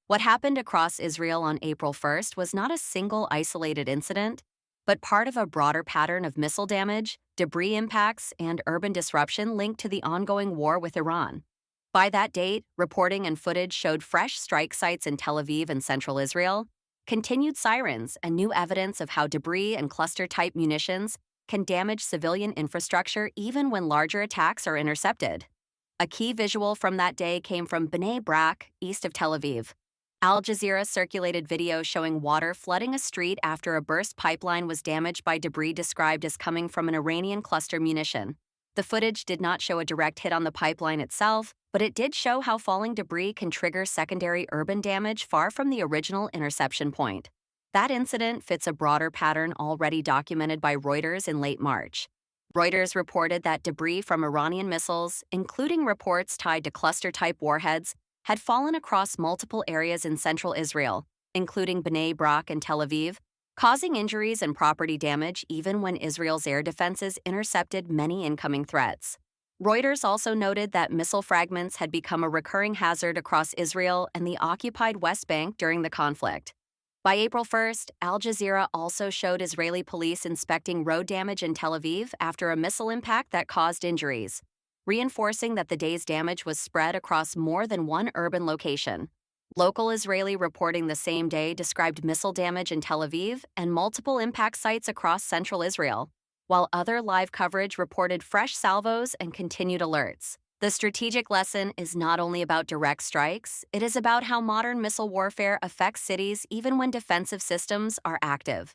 What happened across Israel on April 1st was not a single isolated incident, but part of a broader pattern of missile damage, debris impacts, and urban disruption linked to the ongoing war with Iran. By that date, reporting and footage showed fresh strike sites in Tel Aviv and central Israel, continued sirens, and new evidence of how debris and cluster type munitions can damage civilian infrastructure even when larger attacks are intercepted. A key visual from that day came from Bnei Brak, east of Tel Aviv. Al Jazeera circulated video showing water flooding a street after a burst pipeline was damaged by debris described as coming from an Iranian cluster munition. The footage did not show a direct hit on the pipeline itself, but it did show how falling debris can trigger secondary urban damage far from the original interception point. That incident fits a broader pattern already documented by Reuters in late March. Reuters reported that debris from Iranian missiles, including reports tied to cluster-type warheads, had fallen across multiple areas in central Israel, including Bnei Brak and Tel Aviv, causing injuries and property damage even when Israel's air defenses intercepted many incoming threats. Reuters also noted that missile fragments had become a recurring hazard across Israel and the occupied West Bank during the conflict. By April 1st, Al Jazeera also showed Israeli police inspecting road damage in Tel Aviv after a missile impact that caused injuries, reinforcing that the day's damage was spread across more than one urban location. Local Israeli reporting the same day described missile damage in Tel Aviv and multiple impact sites across central Israel, while other live coverage reported fresh salvos and continued alerts. The strategic lesson is not only about direct strikes, it is about how modern missile warfare affects cities even when defensive systems are active.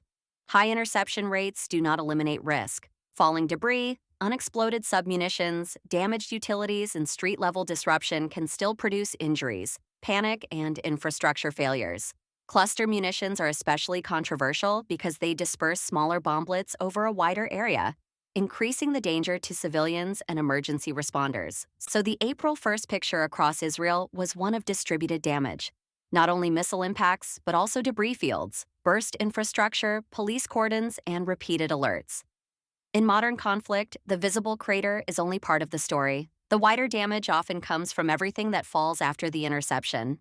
High interception rates do not eliminate risk. Falling debris, unexploded submunitions, damaged utilities, and street-level disruption can still produce injuries, panic, and infrastructure failures. Cluster munitions are especially controversial because they disperse smaller bomblets over a wider area, increasing the danger to civilians and emergency responders. So the April 1st picture across Israel was one of distributed damage. Not only missile impacts, but also debris fields, burst infrastructure, police cordons, and repeated alerts. In modern conflict, the visible crater is only part of the story. The wider damage often comes from everything that falls after the interception.